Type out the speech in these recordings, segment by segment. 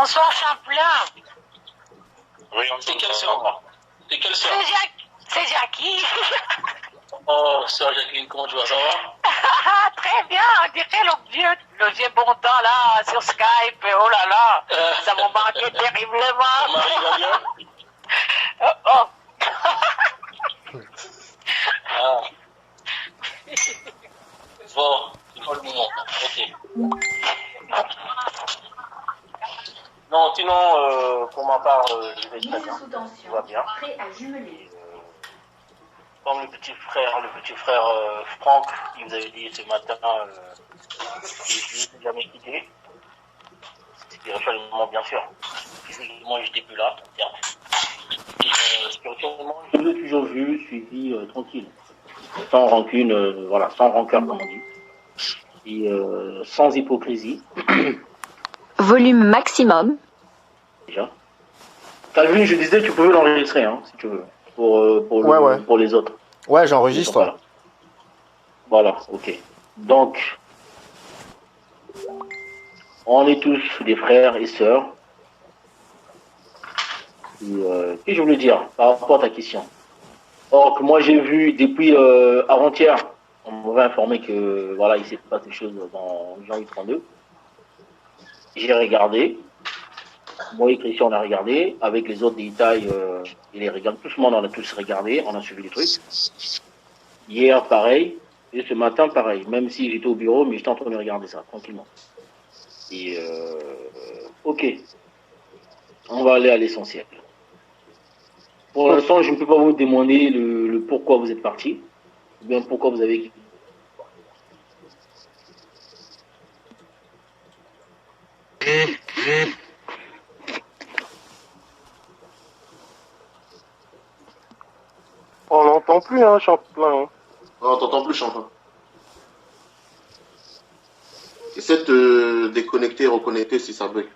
Bonsoir Champlain. Oui, on dit quelle sœur? C'est quelle sœur? C'est Jackie. Oh, sœur Jacqueline, comment tu vas, ça va? Très bien, on dirait le vieux bon temps là, sur Skype, oh là là, ça m'a manqué terriblement. Ton mari va bien? Oh. Ah. Bon, c'est pas le moment, ok. Non, sinon, pour ma part, je vais très bien, tout va bien. Comme le petit frère Franck, qui vous avait dit ce matin, je ne jamais quitté. Spirituellement, bien sûr. Physiquement, je n'étais plus là, certes. Spirituellement, je l'ai toujours vu, suivi, tranquille. Sans rancune, voilà, sans rancœur, comme on dit. Et sans hypocrisie. Volume maximum. Déjà. Calvin, je disais, tu pouvais l'enregistrer, hein, si tu veux. Pour les autres. Ouais, j'enregistre. Voilà, ok. Donc, on est tous des frères et sœurs. Et je voulais dire, par rapport à ta question. Or, que moi j'ai vu depuis avant-hier, on m'avait informé que voilà, il s'est passé des choses dans Jean 32. J'ai regardé. Moi et Christian, on a regardé. Avec les autres détails, et les regarde. Tout le monde, on a tous regardé. On a suivi les trucs. Hier, pareil. Et ce matin, pareil. Même si j'étais au bureau, mais j'étais en train de regarder ça, tranquillement. Et ok. On va aller à l'essentiel. Pour l'instant, je ne peux pas vous demander le pourquoi vous êtes parti. Ou bien pourquoi vous avez... On n'entend plus, hein, Champlain. Hein. Non, on t'entend plus, Champlain. Essaie de te déconnecter, reconnecter si ça bug.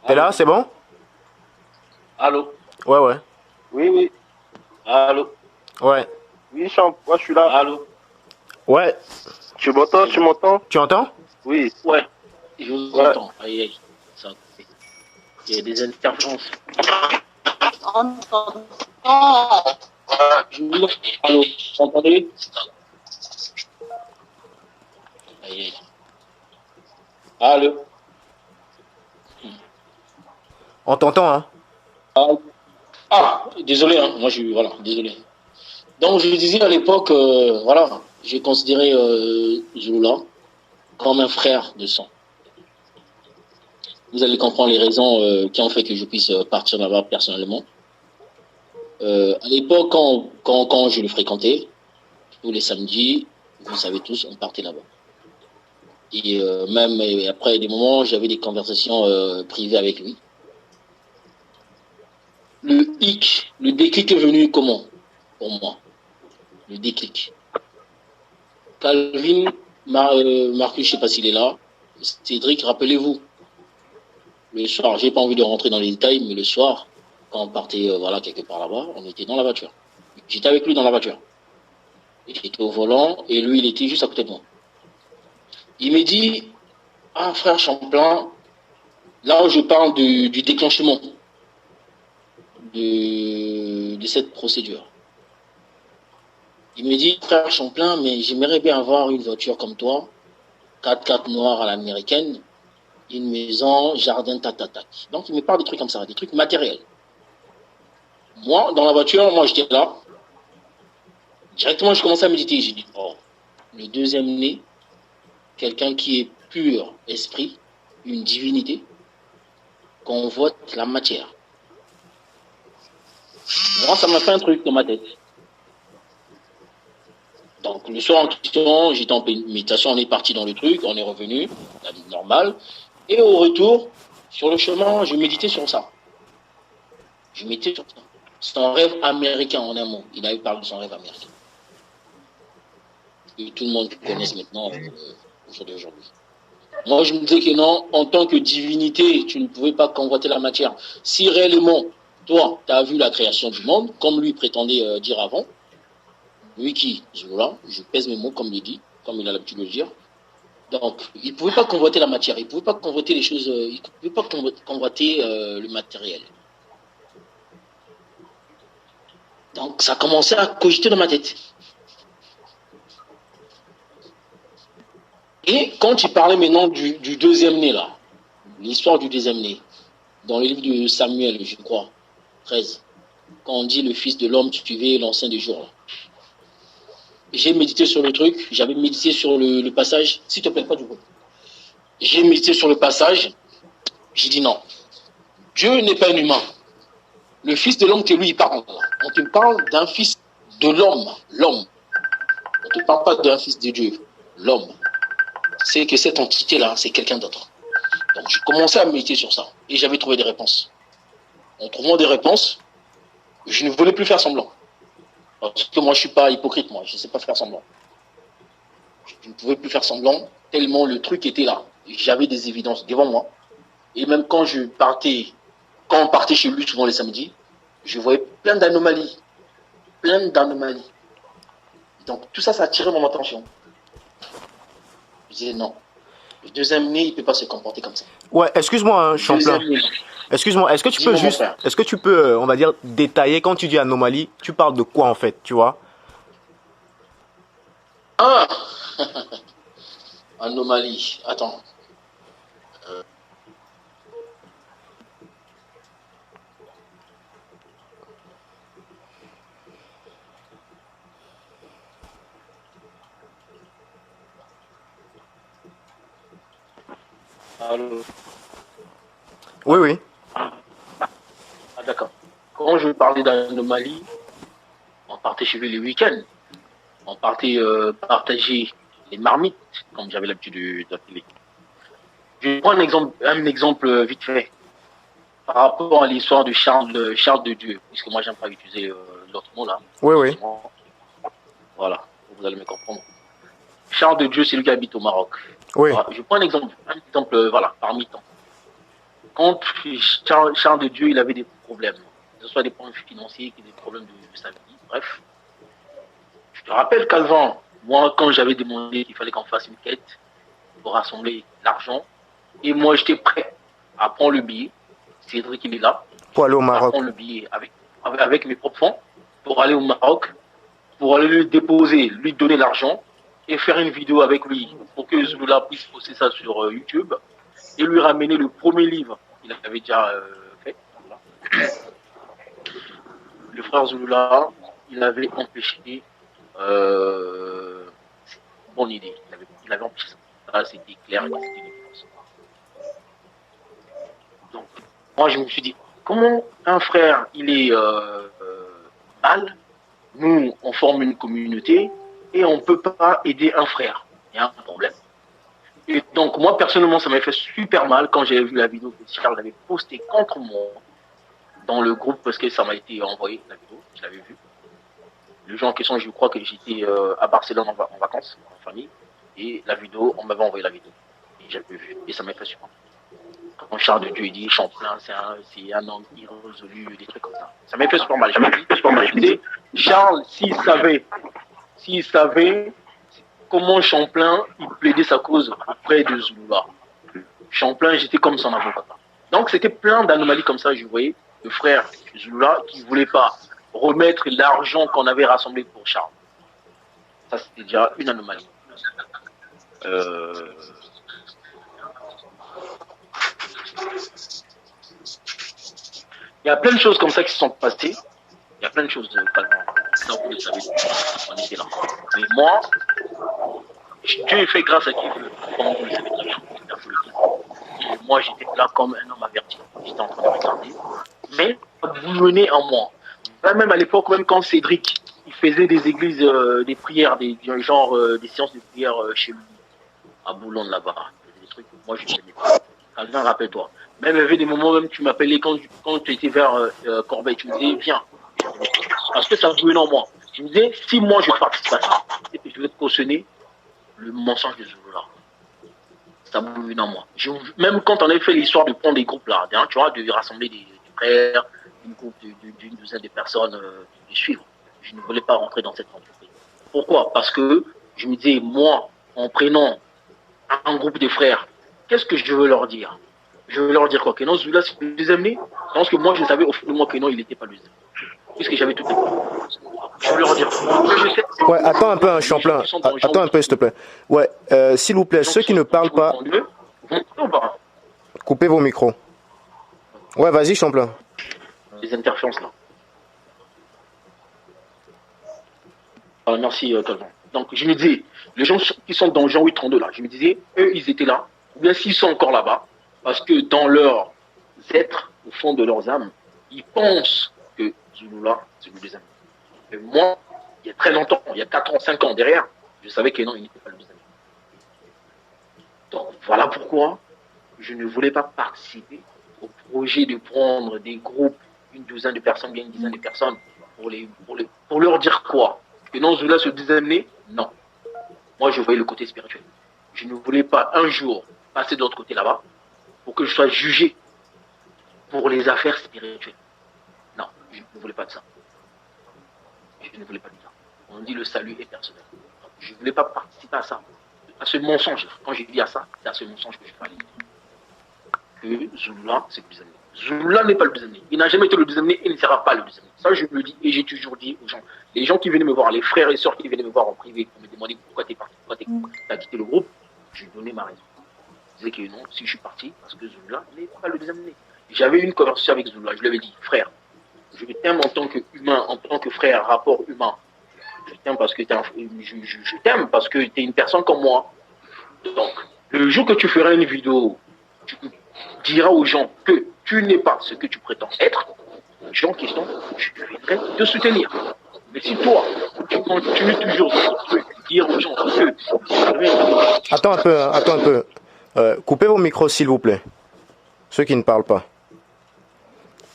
T'es là, c'est bon? Allô? Ouais. Oui. Allô? Ouais. Oui, Champlain, je suis là. Allô? Ouais. Tu m'entends? Tu entends? Oui. Ouais. Je vous entends. Aïe. Ça a coupé. Il y a des interférences. Je vous entends. Allô? Vous entendez? Aïe. Allô? On t'entend, hein? Ah, désolé, hein. Moi, voilà, désolé. Donc, je disais à l'époque, voilà, j'ai considéré Zulula comme un frère de sang. Vous allez comprendre les raisons qui ont fait que je puisse partir là-bas personnellement. À l'époque, quand je le fréquentais, tous les samedis, vous savez tous, on partait là-bas. Et même après des moments, j'avais des conversations privées avec lui. Le déclic est venu comment? Pour moi. Le déclic. Calvin, Marcus, je ne sais pas s'il est là. Cédric, rappelez-vous. Le soir, j'ai pas envie de rentrer dans les détails, mais le soir, quand on partait voilà, quelque part là-bas, on était dans la voiture. J'étais avec lui dans la voiture. J'étais au volant et lui, il était juste à côté de moi. Il me dit, ah frère Champlain, là où je parle du déclenchement de cette procédure. Il me dit, frère Champlain, mais j'aimerais bien avoir une voiture comme toi, 4x4 noir à l'américaine, une maison, jardin, tatatac. Donc il me parle des trucs comme ça, des trucs matériels. Moi, dans la voiture, j'étais là. Directement, je commençais à méditer. J'ai dit, oh, le deuxième né, quelqu'un qui est pur esprit, une divinité, convoite la matière. Moi, ça m'a fait un truc dans ma tête. Donc, le soir en question, j'étais en méditation, on est parti dans le truc, on est revenu, la vie normale. Et au retour, sur le chemin, je méditais sur ça. Je méditais sur ça. Son rêve américain, en un mot. Il avait parlé de son rêve américain. que tout le monde connaisse maintenant au jour d'aujourd'hui. Moi, je me disais que non, en tant que divinité, tu ne pouvais pas convoiter la matière. Si réellement, toi, tu as vu la création du monde, comme lui prétendait dire avant, lui qui, je pèse mes mots comme il dit, comme il a l'habitude de le dire. Donc, il ne pouvait pas convoiter la matière, il ne pouvait pas convoiter les choses, il ne pouvait pas convoiter le matériel. Donc, ça commençait à cogiter dans ma tête. Et quand il parlait maintenant du deuxième né, là, l'histoire du deuxième né, dans le livre de Samuel, je crois, 13, quand on dit le fils de l'homme tuait l'ancien des jours, là. J'ai médité sur le truc, j'avais médité sur le passage, s'il te plaît, pas du coup. J'ai médité sur le passage, j'ai dit non, Dieu n'est pas un humain. Le fils de l'homme que lui il parle, on te parle d'un fils de l'homme, l'homme. On ne te parle pas d'un fils de Dieu, l'homme. C'est que cette entité-là, c'est quelqu'un d'autre. Donc j'ai commencé à méditer sur ça et j'avais trouvé des réponses. En trouvant des réponses, je ne voulais plus faire semblant. Parce que moi, je ne suis pas hypocrite, moi. Je ne sais pas faire semblant. Je ne pouvais plus faire semblant tellement le truc était là. J'avais des évidences devant moi. Et même quand on partait chez lui, souvent les samedis, je voyais plein d'anomalies. Plein d'anomalies. Donc tout ça, ça attirait mon attention. Je disais non. Le deuxième né, il ne peut pas se comporter comme ça. Ouais, excuse-moi, Champlain. Excuse-moi, est-ce que tu peux, on va dire, détailler quand tu dis anomalie, tu parles de quoi en fait, tu vois? Ah anomalie, attends. Allô. Oui, oui. Ah, d'accord. Quand je parlais d'anomalie, on partait chez lui les week-ends. On partait partager les marmites, comme j'avais l'habitude d'appeler. Je prends un exemple vite fait. Par rapport à l'histoire de Charles de Dieu, puisque moi, j'aime pas utiliser l'autre mot là. Oui, oui. Voilà, vous allez me comprendre. Charles de Dieu, c'est lui qui habite au Maroc. Oui. Voilà, je prends un exemple voilà, parmi tant. Quand Charles de Dieu, il avait des problèmes, que ce soit des problèmes financiers, des problèmes de sa vie, bref. Je te rappelle qu'avant, moi, quand j'avais demandé qu'il fallait qu'on fasse une quête pour rassembler l'argent, et moi, j'étais prêt à prendre le billet, Cédric, il est là, pour aller au Maroc. À prendre le billet avec mes propres fonds, pour aller au Maroc, pour aller lui déposer, lui donner l'argent, et faire une vidéo avec lui, pour que Zulula puisse poster ça sur YouTube, et lui ramener le premier livre qu'il avait déjà fait. Voilà. Le frère Zulula, il avait empêché bonne idée. Il avait empêché ça. C'était clair et c'était une évidence. Donc, moi, je me suis dit, comment un frère, il est mal, nous, on forme une communauté et on ne peut pas aider un frère. Il y a un problème. Et donc, moi, personnellement, ça m'a fait super mal quand j'ai vu la vidéo que Charles avait postée contre moi dans le groupe parce que ça m'a été envoyé, la vidéo, je l'avais vue. Le jour en question, je crois que j'étais à Barcelone en vacances, en famille, et la vidéo, on m'avait envoyé la vidéo. Et j'avais vu, et ça m'a fait super mal. Quand Charles de Dieu il dit Champlain, c'est un homme irrésolu, des trucs comme ça. Ça m'a fait super mal. Je me disais, Charles, s'il savait comment Champlain il plaidait sa cause auprès de Zulula. Champlain, j'étais comme son avocat. Donc c'était plein d'anomalies comme ça, je voyais le frère Zulula qui ne voulait pas remettre l'argent qu'on avait rassemblé pour Charles. Ça c'était déjà une anomalie. Il y a plein de choses comme ça qui se sont passées. Il y a plein de choses calmement. Ça, vous le savez, on était là. Mais moi, Dieu fait grâce à qui veut, comme vous le savez très bien. Et moi, j'étais là comme un homme averti. J'étais en train de regarder. Mais vous menez en moi. Même à l'époque, même quand Cédric, il faisait des églises, des prières, des séances de prière chez lui, à Boulogne là-bas. Des trucs, moi, je ne savais pas. Calvin, rappelle-toi. Même il y avait des moments même tu m'appelais quand tu étais vers Corbeil, tu me disais viens. Parce que ça venait en moi. Je me disais, si moi je participe à ça, c'est que je vais te cautionner le mensonge de Zouloula. Ça m'a vu dans moi. Même quand on a fait l'histoire de prendre des groupes là, hein, tu vois, de rassembler des frères, une groupe d'une douzaine de personnes, de suivre. Je ne voulais pas rentrer dans cette entreprise. Pourquoi? Parce que je me disais, moi, en prenant un groupe de frères, qu'est-ce que je veux leur dire? Je veux leur dire quoi? Que non, Zouloula, c'est le deuxième né? Parce que moi, je savais au fond de moi que non, il n'était pas le deuxième. Puisque j'avais tout les... Je veux leur dire. Ouais, attends un peu, un Champlain. Attends un peu, s'il te plaît. Ouais, s'il vous plaît, ceux qui ne parlent pas, coupez vos micros. Ouais, vas-y, Champlain. Les interférences là. Alors, merci, Calvin. Donc, je me disais, les gens qui sont dans Jean 832 là, je me disais, eux, ils étaient là, ou bien s'ils sont encore là-bas, parce que dans leur être, au fond de leurs âmes, ils pensent que Zouloula, c'est le deuxième. Et moi, il y a très longtemps, il y a 4 ans, 5 ans derrière, je savais que non, il n'était pas le deuxième. Donc, voilà pourquoi je ne voulais pas participer au projet de prendre des groupes, une douzaine de personnes, bien une dizaine de personnes, pour leur dire quoi? Que non, Zouloula se deuxième né? Non. Moi, je voyais le côté spirituel. Je ne voulais pas un jour passer de l'autre côté là-bas pour que je sois jugé pour les affaires spirituelles. Non, je ne voulais pas de ça. Je ne voulais pas de ça. On dit le salut est personnel. Je ne voulais pas participer à ça, à ce mensonge. Quand j'ai dit à ça, c'est à ce mensonge que je parlais. Que Zouloula, c'est le deuxième né. Zouloula n'est pas le deuxième né. Il n'a jamais été le deuxième né et il ne sera pas le deuxième né. Ça, je me le dis et j'ai toujours dit aux gens. Les gens qui venaient me voir, les frères et sœurs qui venaient me voir en privé pour me demander pourquoi tu es parti, pourquoi tu as quitté le groupe, je lui donnais ma raison. Je disais que non, si je suis parti, parce que Zouloula n'est pas le deuxième né. J'avais une conversation avec Zouloula, je lui avais dit, frère, je t'aime en tant qu'humain, en tant que frère, rapport humain. Je t'aime parce que je t'aime parce que tu es une personne comme moi. Donc, le jour que tu feras une vidéo, tu diras aux gens que tu n'es pas ce que tu prétends être, les gens qui sont, je viendrai te soutenir. Mais si toi, tu continues toujours de dire aux gens que... Attends un peu. Coupez vos micros, s'il vous plaît. Ceux qui ne parlent pas.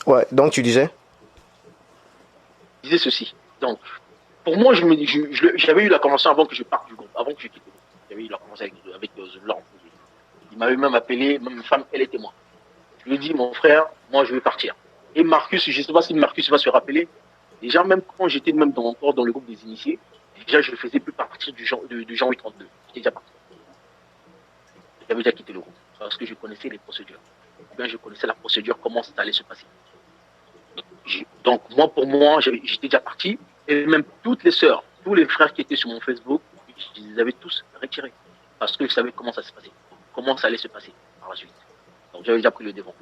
Ouais, donc tu disais? Je disais ceci. Donc, pour moi, j'avais eu la convention avant que je parte du groupe, avant que je quitte le groupe. J'avais eu la convention avec Zouloula. Il m'avait même appelé, même une femme, elle était moi. Je lui ai dit, mon frère, moi je vais partir. Et Marcus, je ne sais pas si Marcus va se rappeler, déjà même quand j'étais même encore dans le groupe des initiés, déjà je ne faisais plus partir du Jean 832. J'étais déjà parti. J'avais déjà quitté le groupe, parce que je connaissais les procédures. Ou bien je connaissais la procédure, comment ça allait se passer. Donc moi, pour moi, j'étais déjà parti, et même toutes les sœurs, tous les frères qui étaient sur mon Facebook, je les avais tous retirés. Parce que je savais comment ça se passait, comment ça allait se passer par la suite. Donc j'avais déjà pris le devant.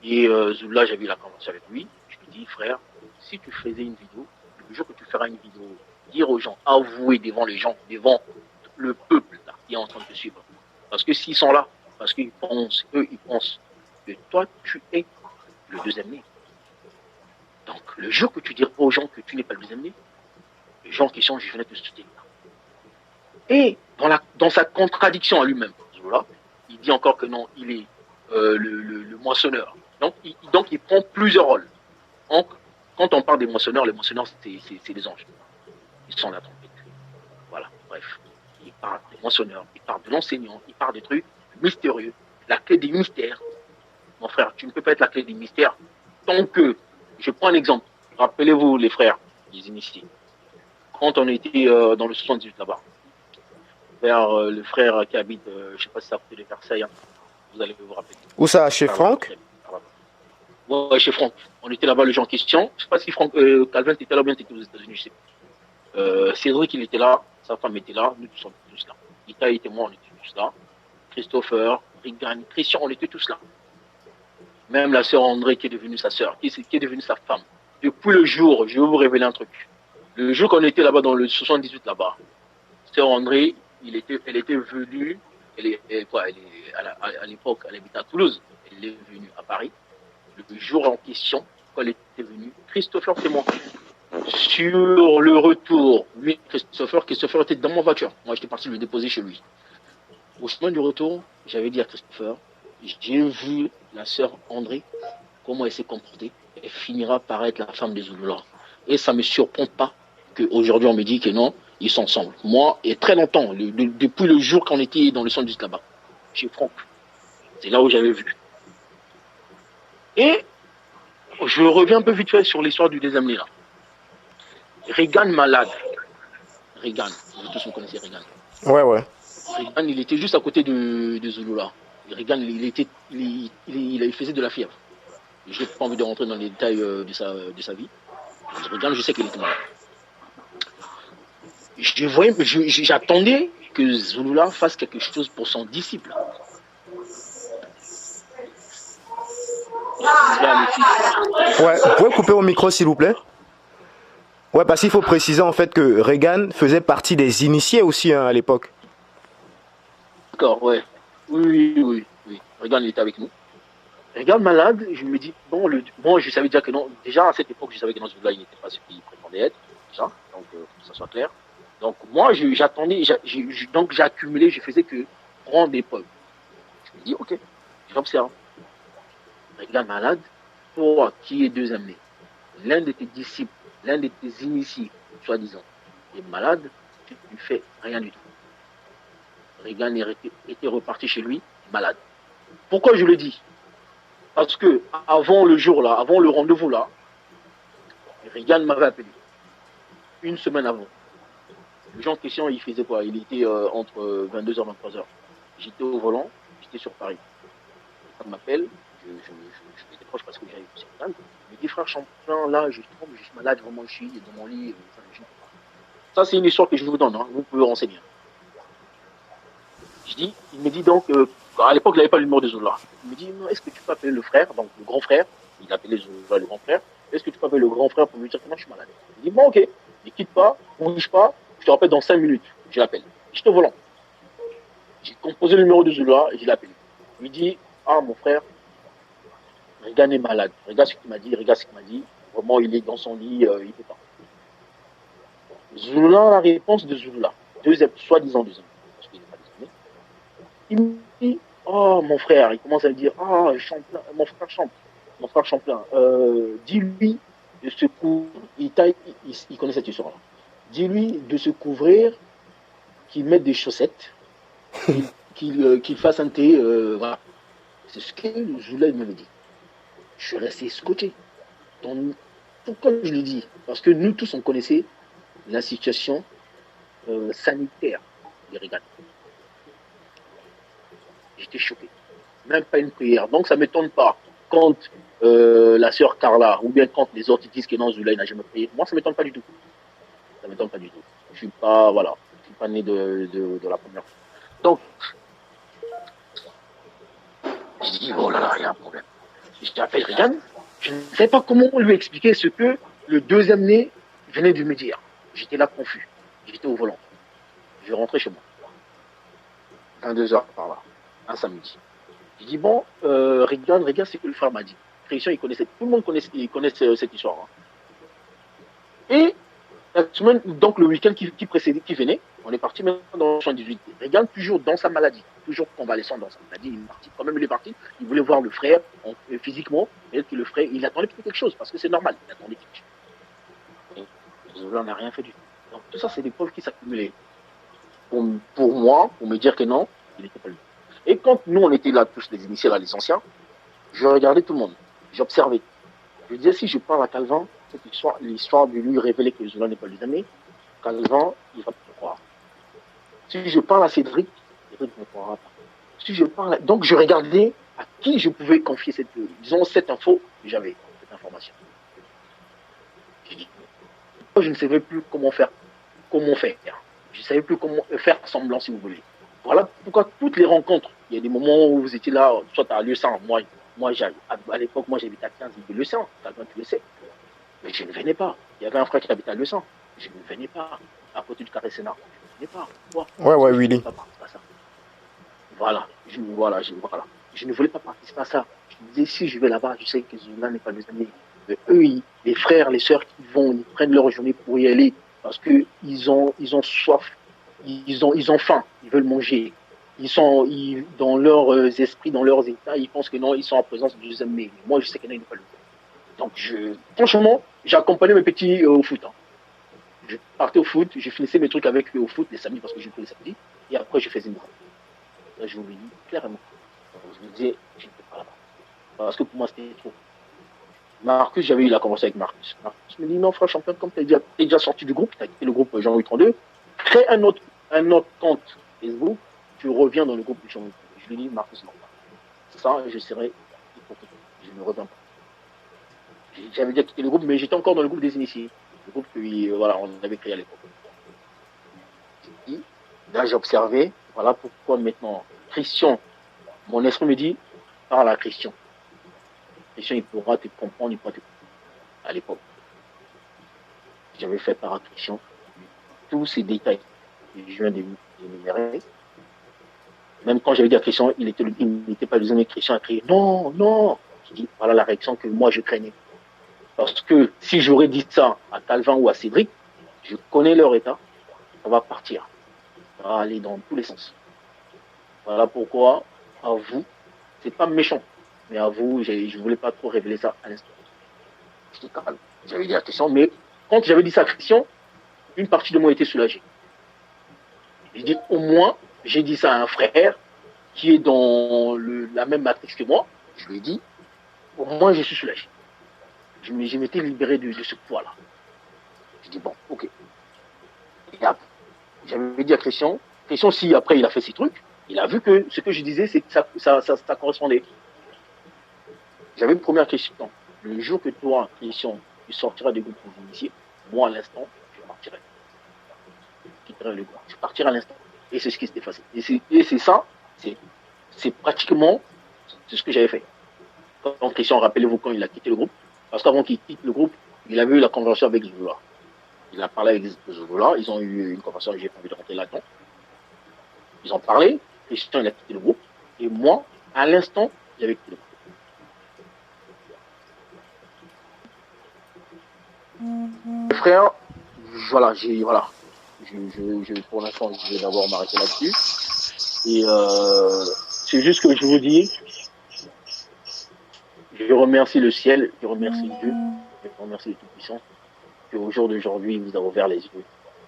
Et Zouloula, j'avais eu la conversation avec lui. Je lui dis, frère, si tu faisais une vidéo, le jour que tu feras une vidéo, dire aux gens, avouer devant les gens, devant le peuple là, qui est en train de te suivre. Parce que s'ils sont là, parce qu'ils pensent, eux, ils pensent que toi, tu es le deuxième né. Donc le jour que tu diras aux gens que tu n'es pas le deuxième né, les gens qui sont, je venais te soutenir. Et dans sa contradiction à lui-même, Zouloula, il dit encore que non, il est le moissonneur. Donc il prend plusieurs rôles. Donc, quand on parle des moissonneurs, les moissonneurs, c'est les anges. Ils sont la trompette. Voilà, bref. Il parle des moissonneurs, il parle de l'enseignant, il parle des trucs mystérieux, la clé des mystères. Mon frère, tu ne peux pas être la clé des mystères tant que, je prends un exemple, rappelez-vous les frères, les initiés. Quand on était dans le 78 là-bas, vers le frère qui habite, je ne sais pas si ça côté de Versailles, hein. Vous allez vous rappeler. Où ça, chez Franck? Ouais, chez Franck. On était là-bas, le gens en question. Je ne sais pas si Franck, Calvin était là ou bien tu étais aux États-Unis, je sais pas. Cédric, il était là, sa femme était là, nous sommes tous là. Ita et moi, on était tous là. Christopher, Rigan, Christian, on était tous là. Même la sœur André qui est devenue sa sœur, qui est devenue sa femme. Depuis le jour, je vais vous révéler un truc. Le jour qu'on était là-bas dans le 78 là-bas, sœur André, elle était venue, à l'époque, elle habitait à Toulouse, elle est venue à Paris. Le jour en question, quand elle était venue, Christopher était moi. Sur le retour, lui, Christopher était dans ma voiture. Moi, j'étais parti le déposer chez lui. Au chemin du retour, j'avais dit à Christopher, j'ai vu la sœur André, comment elle s'est comportée. Elle finira par être la femme de Zouloula. Et ça ne me surprend pas qu'aujourd'hui, on me dit que non, Ils sont ensemble. Moi, et très longtemps, depuis le jour qu'on était dans le centre du tabac, chez Franck. C'est là où j'avais vu. Et je reviens un peu vite fait sur l'histoire du deuxième né là. Reagan malade. Reagan, vous tous vous connaissez Reagan. Ouais, ouais. Reagan, il était juste à côté de Zulu là. Reagan, il faisait de la fièvre. Je n'ai pas envie de rentrer dans les détails de sa vie. Reagan, je sais qu'il était malade. J'attendais que Zulula fasse quelque chose pour son disciple. Ouais, vous pouvez couper au micro s'il vous plaît? Ouais, parce qu'il faut préciser en fait que Reagan faisait partie des initiés aussi hein, à l'époque. D'accord, ouais. Oui. Reagan, il était avec nous. Reagan malade, je me dis, bon, je savais déjà que non, déjà à cette époque, je savais que non, Zulula, il n'était pas ce qu'il prétendait être, déjà, donc que ça soit clair. Donc moi, j'attendais, donc j'accumulais, je faisais que prendre des preuves. Je me dis, ok, j'observe. Reagan malade, toi qui es deuxième né, l'un de tes disciples, l'un de tes initiés, soi-disant, est malade, tu ne lui fais rien du tout. Reagan était reparti chez lui, malade. Pourquoi je le dis? Parce que avant le jour là, avant le rendez-vous là, Reagan m'avait appelé. Une semaine avant. Le genre de question, il faisait quoi? Il était entre 22h et 23h. J'étais au volant, j'étais sur Paris. Il m'appelle, je m'étais proche parce que j'avais vu cette dame. Il me dit, frère Champlain, là, je suis malade, vraiment, je suis dans mon lit. Ça, c'est une histoire que je vous donne, hein, vous pouvez renseigner. Il me dit donc, à l'époque, il n'avait pas le numéro de Zola. Il me dit, est-ce que tu peux appeler le frère, donc le grand frère, il appelait Zola le grand frère, est-ce que tu peux appeler le grand frère pour lui dire que moi je suis malade? Il dit, bon, ok, ne quitte pas, ne bouge pas, je te rappelle dans 5 minutes, je l'appelle. J'étais au volant. J'ai composé le numéro de Zola et je l'appelle. Il me dit, ah, mon frère, Reagan est malade. Regarde ce qu'il m'a dit, vraiment, il est dans son lit, il ne peut pas. Zola, la réponse de Zola, soi-disant deuxième. Il me dit, oh mon frère, il commence à me dire, ah, Champlain, mon frère Champlain, dis-lui de se couvrir, il connaît cette histoire-là, dis-lui de se couvrir, qu'il mette des chaussettes, qu'il fasse un thé, voilà. C'est ce que Zoula m'avait dit. Je suis resté scotché. Donc, pourquoi je le dis? Parce que nous tous, on connaissait la situation sanitaire des Reagan. J'étais choqué. Même pas une prière. Donc ça ne m'étonne pas quand la sœur Carla ou bien quand les autres disent que non, Zoula n'a jamais prié. Moi, ça ne m'étonne pas du tout. Ça ne m'étonne pas du tout. Je suis pas, voilà, je suis pas né de la première fois. Donc, j'ai dit, oh là là, il y a un problème. J'ai appelé Reagan. Je ne sais pas comment lui expliquer ce que le deuxième né venait de me dire. J'étais là confus. J'étais au volant. Je rentrais chez moi. 22h par là. Un samedi. J'ai dit, bon, Reagan, c'est ce que le frère m'a dit. Christian, tout le monde connaît cette histoire. Hein. Et la semaine, donc le week-end qui venait, on est parti maintenant dans le 78. Reagan, toujours dans sa maladie, toujours convalescent dans sa maladie, il est parti. Quand même, il est parti, il voulait voir le frère physiquement, mais que le frère, il attendait quelque chose, parce que c'est normal, il attendait quelque chose. Et on n'a rien fait du tout. Donc tout ça, c'est des preuves qui s'accumulaient. Pour moi, pour me dire que non, il n'était pas lui. Et quand nous, on était là, tous les initiés, là, les anciens, je regardais tout le monde. J'observais. Je disais, si je parle à Calvin, l'histoire de lui révéler que Zola n'est pas les amis, Calvin, il va me croire. Si je parle à Cédric ne me croira pas. Si je parle donc je regardais à qui je pouvais confier cette info, j'avais cette information. Je ne savais plus comment faire. Je ne savais plus comment faire semblant, si vous voulez. Voilà pourquoi toutes les rencontres, il y a des moments où vous étiez là, soit à Lieu-Saint, moi à l'époque, moi j'habitais à 15 000 de Lieu-Saint, tu le sais. Mais je ne venais pas. Il y avait un frère qui habitait à Lieu-Saint. Je ne venais pas. À côté du carré Sénat. Je ne venais pas. Pourquoi? Ouais, Willy. Voilà. Je ne voulais pas participer à ça. Je me disais, si je vais là-bas, je sais que Zoula n'est pas mes amis. Mais eux, les frères, les sœurs qui vont, ils prennent leur journée pour y aller parce qu'ils ont soif. Ils ont faim, ils veulent manger. Dans leurs esprits, dans leurs états, ils pensent que non, ils sont en présence du deuxième mai. Moi, je sais qu'il n'y a pas le. Donc, franchement, j'ai accompagné mes petits au foot. Hein. Je partais au foot, je finissais mes trucs avec eux au foot les samedis parce que je jouais les samedis. Et après, je faisais une grande. Là, je vous le dis clairement. Je me disais, je n'étais pas là-bas. Parce que pour moi, c'était trop. Marcus, j'avais eu la conversation avec Marcus. Marcus me dit, non, frère champion, comme tu es déjà sorti du groupe, tu as quitté le groupe Jean-Louis 32, crée un autre compte Facebook, tu reviens dans le groupe Jean-Louis 32. Je lui dis, Marcus, non. Ça, je serais hypocrite. Je ne reviens pas. J'avais déjà quitté le groupe, mais j'étais encore dans le groupe des initiés. Le groupe que, voilà, on avait créé à l'époque. Là, j'ai observé, voilà pourquoi maintenant, Christian, mon esprit me dit, parle à Christian. Christian, il pourra te comprendre, il pourra te comprendre. À l'époque, j'avais fait part à Christian tous ces détails que je viens d'énumérer. Même quand j'avais dit à Christian, il n'était pas besoin, mais Christian a crié non, non. Je dis, voilà la réaction que moi je craignais. Parce que si j'aurais dit ça à Calvin ou à Cédric, je connais leur état, ça va partir. Ça va aller dans tous les sens. Voilà pourquoi, à vous, c'est pas méchant, mais à vous, je ne voulais pas trop révéler ça à l'instant. J'étais calme. J'avais dit à Christian, mais quand j'avais dit ça à Christian, une partie de moi était soulagée. J'ai dit, au moins, j'ai dit ça à un frère qui est dans la même matrice que moi. Je lui ai dit, au moins, je suis soulagé. Je m'étais libéré de ce poids-là. J'ai dit, bon, ok. Et après, j'avais dit à Christian, si après il a fait ses trucs, il a vu que ce que je disais, c'est que ça correspondait. J'avais promis à Christian, le jour que toi, Christian, tu sortiras du groupe des initiés, moi, à l'instant, je partirai. Je quitterai le groupe. Je partirai à l'instant. Et c'est ce qui s'était passé. Et c'est ça, c'est pratiquement ce que j'avais fait. Quand Christian, rappelez-vous, quand il a quitté le groupe, parce qu'avant qu'il quitte le groupe, il avait eu la conversation avec Zola. Il a parlé avec Zola, ils ont eu une conversation, j'ai pas envie de rentrer là-dedans. Ils ont parlé, Christian, il a quitté le groupe, et moi, à l'instant, j'avais quitté le groupe. Frère, voilà, pour l'instant, je vais d'abord m'arrêter là-dessus. Et c'est juste que je vous dis, je remercie le ciel, je remercie Dieu, je remercie le Tout-Puissant, qu'au jour d'aujourd'hui, vous avez ouvert les yeux.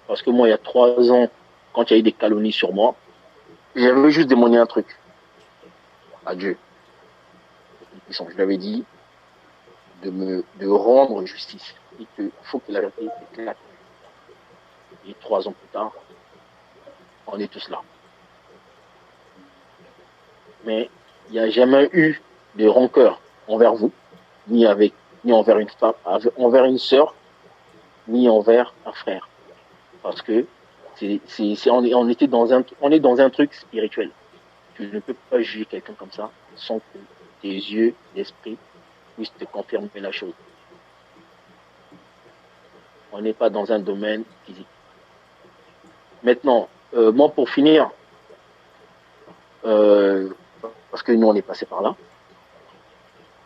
Parce que moi, il y a 3 ans, quand il y a eu des calomnies sur moi, j'avais juste démonié un truc. À Dieu. Je lui avais dit de rendre justice. Et qu'il faut que la vérité éclate. Et 3 ans plus tard, on est tous là. Mais il n'y a jamais eu de rancœur envers vous, ni envers une femme, envers une sœur, ni envers un frère. Parce que on est dans un truc spirituel. Tu ne peux pas juger quelqu'un comme ça sans que tes yeux d'esprit puissent te confirmer la chose. On n'est pas dans un domaine physique. Maintenant, moi pour finir, parce que nous on est passé par là,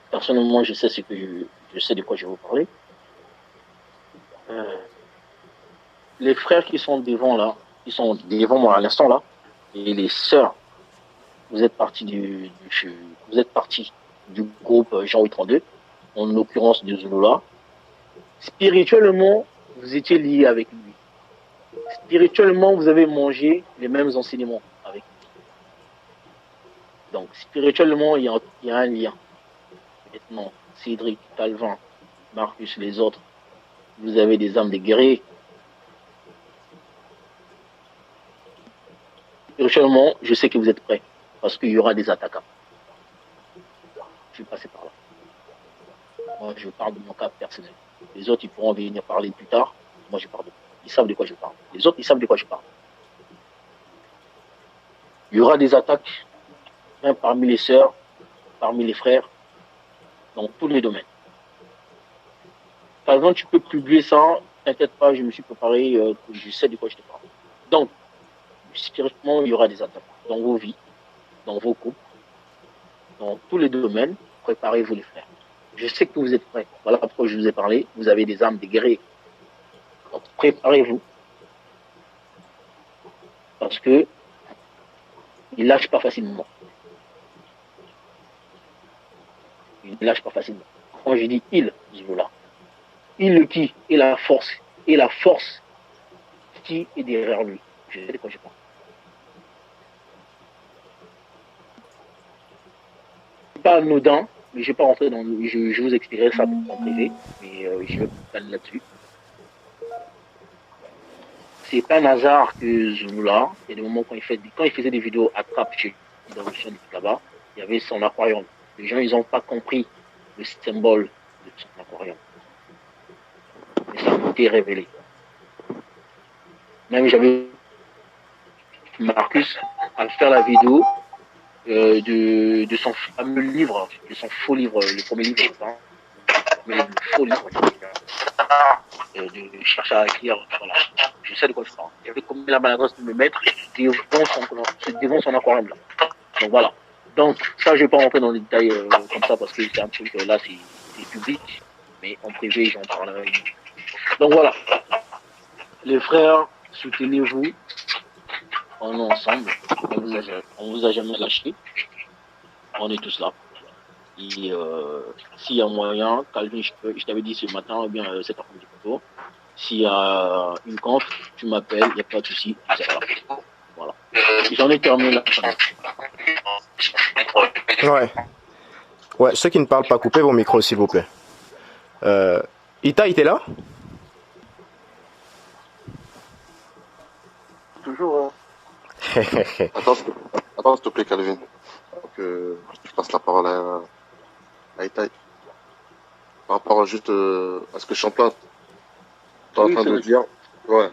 personnellement je sais de quoi je vais vous parler. Les frères qui sont devant moi à l'instant là, et les sœurs, vous êtes partis du groupe Jean-Louis 32, en l'occurrence de Zola. Spirituellement, vous étiez liés avec lui. Spirituellement, vous avez mangé les mêmes enseignements avec lui. Donc, spirituellement, il y a un lien. Maintenant, Cédric, Calvin, Marcus, les autres, vous avez des âmes de guerriers. Spirituellement, je sais que vous êtes prêts, parce qu'il y aura des attaquants. Je suis passé par là. Moi, je parle de mon cas personnel. Les autres, ils pourront venir parler plus tard. Moi, je parle de... Ils savent de quoi je parle. Les autres, ils savent de quoi je parle. Il y aura des attaques, même parmi les sœurs, parmi les frères, dans tous les domaines. Par exemple, tu peux publier ça, t'inquiète pas, je me suis préparé, je sais de quoi je te parle. Donc, spirituellement, il y aura des attaques dans vos vies, dans vos couples, dans tous les domaines. Préparez-vous, les frères. Je sais que vous êtes prêts. Voilà pourquoi je vous ai parlé. Vous avez des âmes, des guerriers. Donc, préparez-vous. Parce que ils ne lâchent pas facilement. Ils ne lâchent pas facilement. Quand je dis il, je veux là. Il qui est la force qui est derrière lui. Je sais de quoi je parle. C'est pas anodin, mais je vais pas rentrer dans. Je vous expliquerai ça en privé, mais je vais pas aller là-dessus. C'est pas un hasard que Zoumoula, il y a des moments quand il faisait des vidéos à trappe chez dans le chaîne là-bas, il y avait son aquarium. Les gens, ils ont pas compris le symbole de son aquarium. Mais ça a été révélé. Même j'avais Marcus à faire la vidéo de son fameux livre, de son faux livre, le premier livre, hein, mais le faux livre, de chercher à écrire, voilà. Je sais de quoi je parle. J'avais commis la maladresse de me mettre devant son aquarium là. Donc voilà. Donc ça, je vais pas rentrer dans les détails comme ça parce que c'est un truc là, c'est public, mais en privé, j'en parlerai. Donc voilà. Les frères, soutenez-vous. On est ensemble. On vous a jamais lâché. On est tous là. Et s'il y a moyen, Calvin, je t'avais dit ce matin, ou bien cet après-midi plutôt, s'il y a une conf, tu m'appelles, il n'y a pas de souci. Voilà. J'en ai terminé là. Ouais. Ouais, ceux qui ne parlent pas, coupez vos micros, s'il vous plaît. Ita, il était là? Toujours. Attends, s'il te plaît, Calvin. Que je passe la parole à Itaï. Par rapport juste à ce que Champlain est en train de dire. Ouais.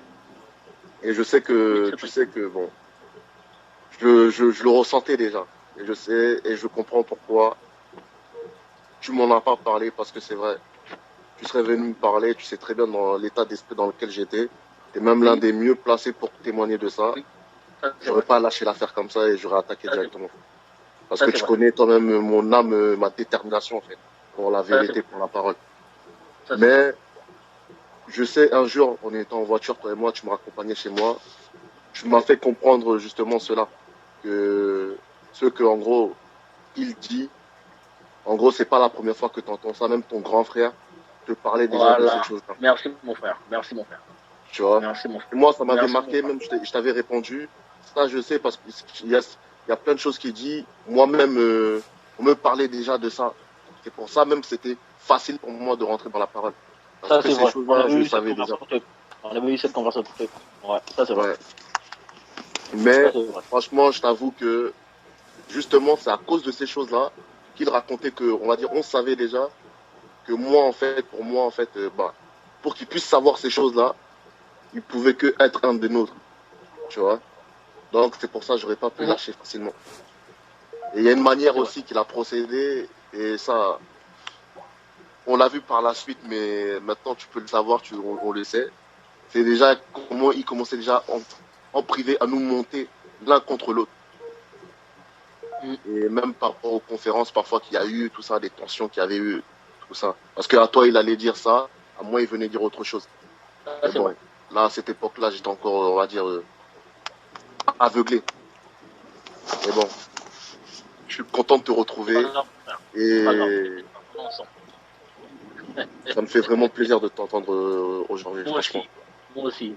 Et je sais que, tu sais que, bon, je le ressentais déjà. Et je sais, et je comprends pourquoi tu m'en as pas parlé, parce que c'est vrai. Tu serais venu me parler, tu sais très bien dans l'état d'esprit dans lequel j'étais. T'es même l'un des mieux placés pour témoigner de ça. J'aurais pas lâché l'affaire comme ça et j'aurais attaqué directement. Parce que tu connais toi-même mon âme, ma détermination, en fait, pour la vérité, pour la parole. Mais, je sais, un jour, en étant en voiture, toi et moi, tu m'as accompagné chez moi. Tu m'as fait comprendre justement cela. Que ce que, en gros, il dit, en gros, c'est pas la première fois que tu entends ça. Même ton grand frère te parlait déjà de ces choses-là. Merci, mon frère. Merci, mon frère. Tu vois. Merci, mon frère. Et moi, ça m'avait marqué, même je t'avais répondu. Ça, je sais, parce qu'il y a plein de choses qu'il dit. Moi-même, on me parlait déjà de ça. C'est pour ça même c'était facile pour moi de rentrer dans la parole. Parce ça, que ces choses-là, je le savais déjà. On avait eu cette conversation. Ouais, ça c'est vrai. Ouais. Mais franchement, je t'avoue que justement, c'est à cause de ces choses-là qu'il racontait que, on va dire, on savait déjà que moi, en fait, pour qu'il puisse savoir ces choses-là, il pouvait que être un des nôtres. Tu vois. Donc c'est pour ça que j'aurais pas pu lâcher facilement. Et il y a une manière aussi qu'il a procédé, et ça, on l'a vu par la suite, mais maintenant tu peux le savoir, on le sait. C'est déjà comment il commençait déjà en privé à nous monter l'un contre l'autre. Et même par rapport aux conférences parfois qu'il y a eu, tout ça, des tensions qu'il y avait eu, tout ça. Parce qu'à toi il allait dire ça, à moi il venait dire autre chose. Bon, là à cette époque-là j'étais encore, on va dire, aveuglé. Mais bon, je suis content de te retrouver et ça me fait vraiment plaisir de t'entendre aujourd'hui, franchement. Moi aussi.